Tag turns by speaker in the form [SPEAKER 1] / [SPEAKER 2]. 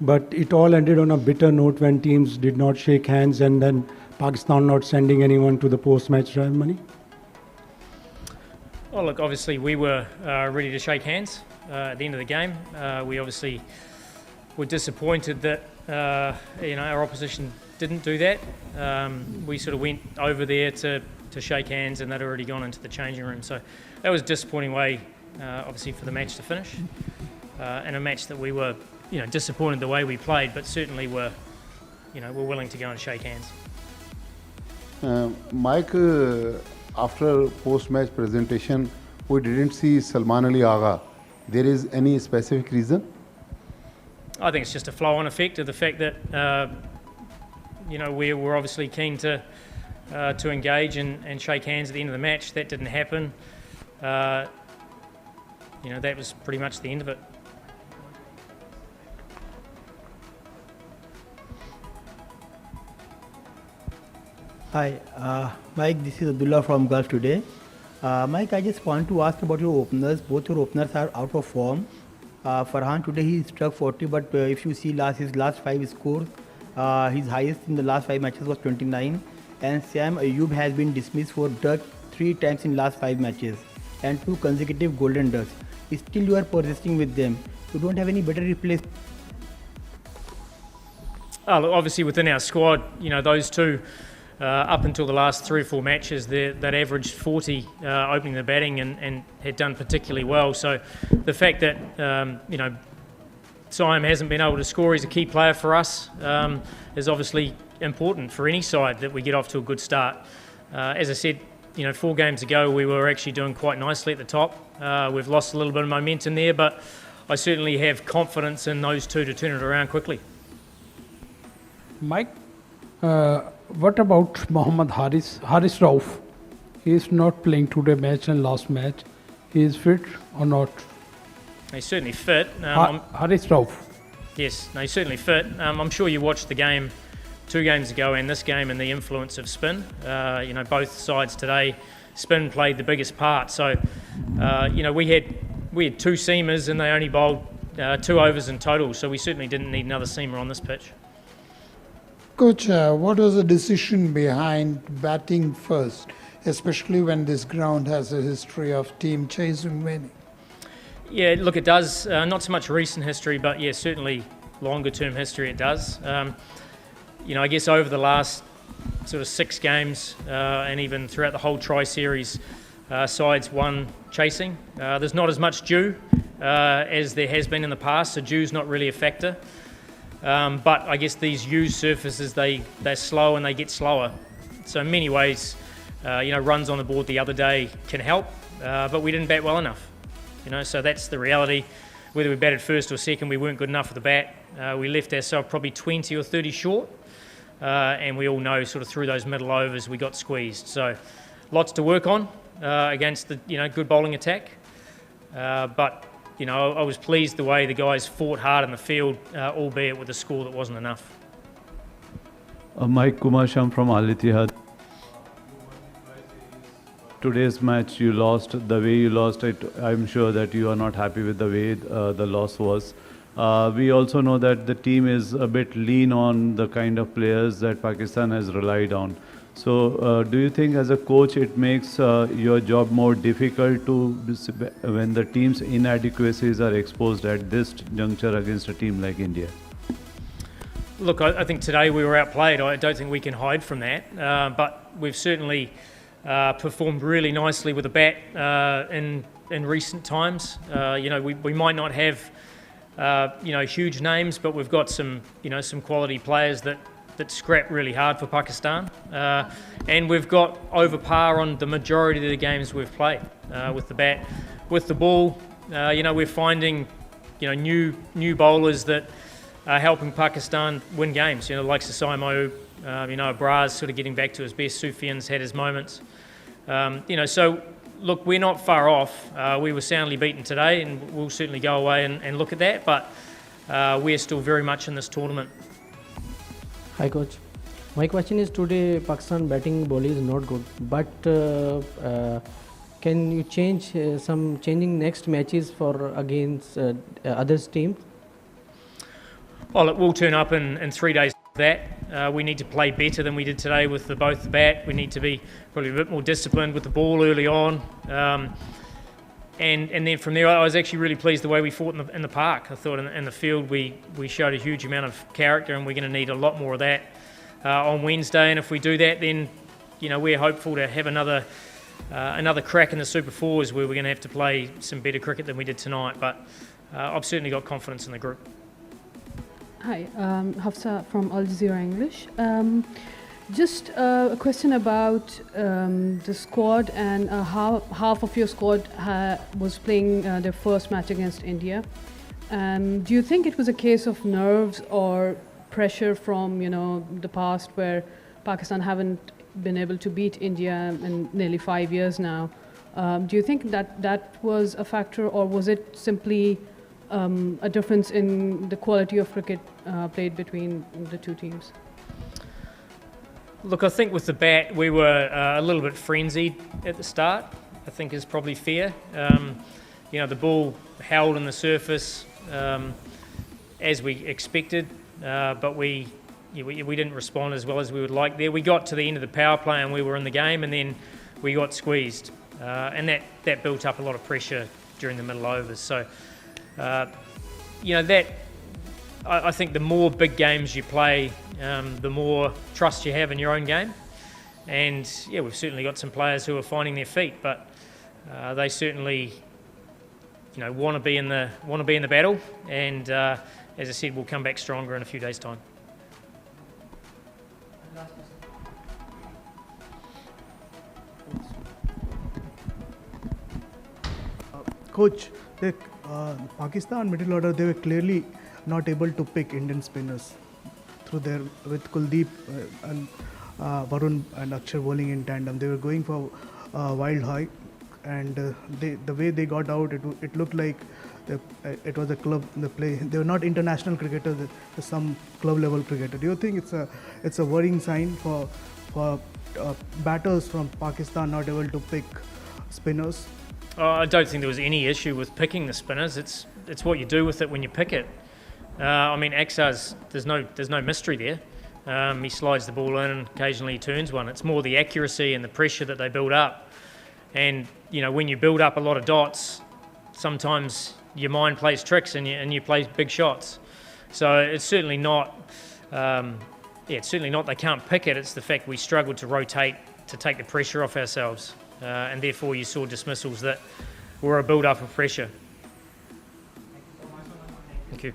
[SPEAKER 1] but it all ended on a bitter note when teams did not shake hands and then Pakistan not sending anyone to the post-match ceremony?
[SPEAKER 2] Oh, look, obviously we were ready to shake hands at the end of the game. We obviously were disappointed that our opposition didn't do that. We sort of went over there to shake hands, and they'd already gone into the changing room. So that was a disappointing way, obviously, for the match to finish, and a match that we were, disappointed the way we played, but certainly were willing to go and shake hands.
[SPEAKER 3] Mike, after post-match presentation, we didn't see Salman Ali Agha. There is any specific reason?
[SPEAKER 2] I think it's just a flow-on effect of the fact that we were obviously keen to engage and shake hands at the end of the match. That didn't happen. That was pretty much the end of it.
[SPEAKER 4] Hi, Mike, this is Abdullah from Gulf Today. Mike, I just want to ask about your openers. Both your openers are out of form. Farhan today he struck 40, but if you see his last 5 scores, his highest in the last 5 matches was 29. And Sam Ayub has been dismissed for duck 3 times in last 5 matches and 2 consecutive golden ducks. Still you are persisting with them. You don't have any better replacement.
[SPEAKER 2] Look, obviously within our squad, those two, up until the last 3 or 4 matches, that averaged 40 opening the batting and had done particularly well. So the fact that, Siam hasn't been able to score, he's a key player for us, is obviously important for any side that we get off to a good start. As I said, 4 games ago we were actually doing quite nicely at the top. We've lost a little bit of momentum there, but I certainly have confidence in those two to turn it around quickly.
[SPEAKER 5] Mike, what about Mohammad Haris Rauf? He is not playing today match and last match. He is fit or not?
[SPEAKER 2] He's certainly fit.
[SPEAKER 5] Haris Rauf.
[SPEAKER 2] Yes, no, he's certainly fit. I'm sure you watched the game 2 games ago and this game and the influence of spin. Both sides today, spin played the biggest part. So, we had 2 seamers and they only bowled 2 overs in total. So we certainly didn't need another seamer on this pitch.
[SPEAKER 6] Coach, what was the decision behind batting first, especially when this ground has a history of team chasing winning?
[SPEAKER 2] Yeah, look, it does. Not so much recent history, but yeah, certainly longer term history it does. I guess over the last sort of 6 games and even throughout the whole tri-series, sides won chasing. There's not as much dew as there has been in the past, so dew's not really a factor. But I guess these used surfaces, they're slow and they get slower. So in many ways, runs on the board the other day can help, but we didn't bat well enough. So that's the reality. Whether we batted first or second, we weren't good enough with the bat. We left ourselves probably 20 or 30 short, and we all know sort of through those middle overs we got squeezed. So lots to work on against the good bowling attack. But I was pleased the way the guys fought hard in the field, albeit with a score that wasn't enough.
[SPEAKER 7] Mike Kumar Sham from Al Ittihad. Today's match you lost, the way you lost it, I'm sure that you are not happy with the way the loss was. We also know that the team is a bit lean on the kind of players that Pakistan has relied on. So do you think as a coach it makes your job more difficult when the team's inadequacies are exposed at this juncture against a team like India?
[SPEAKER 2] Look, I think today we were outplayed. I don't think we can hide from that. But we've certainly performed really nicely with the bat in recent times. We might not have huge names, but we've got some quality players that scrap really hard for Pakistan, and we've got over par on the majority of the games we've played with the bat, with the ball. We're finding new bowlers that are helping Pakistan win games. Like Saimo, Abraz sort of getting back to his best. Sufyan's had his moments. So look, we're not far off. We were soundly beaten today, and we'll certainly go away and look at that. But we're still very much in this tournament.
[SPEAKER 8] Hi coach, my question is today Pakistan batting ball is not good, but can you changing next matches for against others teams?
[SPEAKER 2] Oh, look, we'll turn up in 3 days. That we need to play better than we did today with both the bat. We need to be probably a bit more disciplined with the ball early on. And then from there, I was actually really pleased the way we fought in the park. I thought in the field we showed a huge amount of character, and we're going to need a lot more of that on Wednesday. And if we do that, then we're hopeful to have another crack in the Super Fours, where we're going to have to play some better cricket than we did tonight. But I've certainly got confidence in the group.
[SPEAKER 9] Hi, Hafsa from Al Jazeera English. Just a question about the squad and how half of your squad was playing their first match against India. Do you think it was a case of nerves or pressure from the past, where Pakistan haven't been able to beat India in nearly 5 years now? Do you think that was a factor, or was it simply a difference in the quality of cricket played between the two teams?
[SPEAKER 2] Look, I think with the bat we were a little bit frenzied at the start. I think is probably fair. The ball held on the surface as we expected, but we didn't respond as well as we would like there. We got to the end of the power play and we were in the game, and then we got squeezed, and that built up a lot of pressure during the middle overs. So, I think the more big games you play, the more trust you have in your own game. And we've certainly got some players who are finding their feet, but they certainly, want to be in the battle. And as I said, we'll come back stronger in a few days' time.
[SPEAKER 10] Coach, Pakistan middle order, they were clearly not able to pick Indian spinners with Kuldeep and Varun and Akshar bowling in tandem. They were going for wild high, and the way they got out, it looked like it was a club play. They were not international cricketers; they're some club level cricketer. Do you think it's a worrying sign for batters from Pakistan not able to pick spinners?
[SPEAKER 2] I don't think there was any issue with picking the spinners. It's what you do with it when you pick it. Aksar's, there's no mystery there. He slides the ball in and occasionally he turns one. It's more the accuracy and the pressure that they build up. And when you build up a lot of dots, sometimes your mind plays tricks and you play big shots. So it's certainly not. It's certainly not they can't pick it. It's the fact we struggled to rotate to take the pressure off ourselves, and therefore you saw dismissals that were a build-up of pressure. Thank you.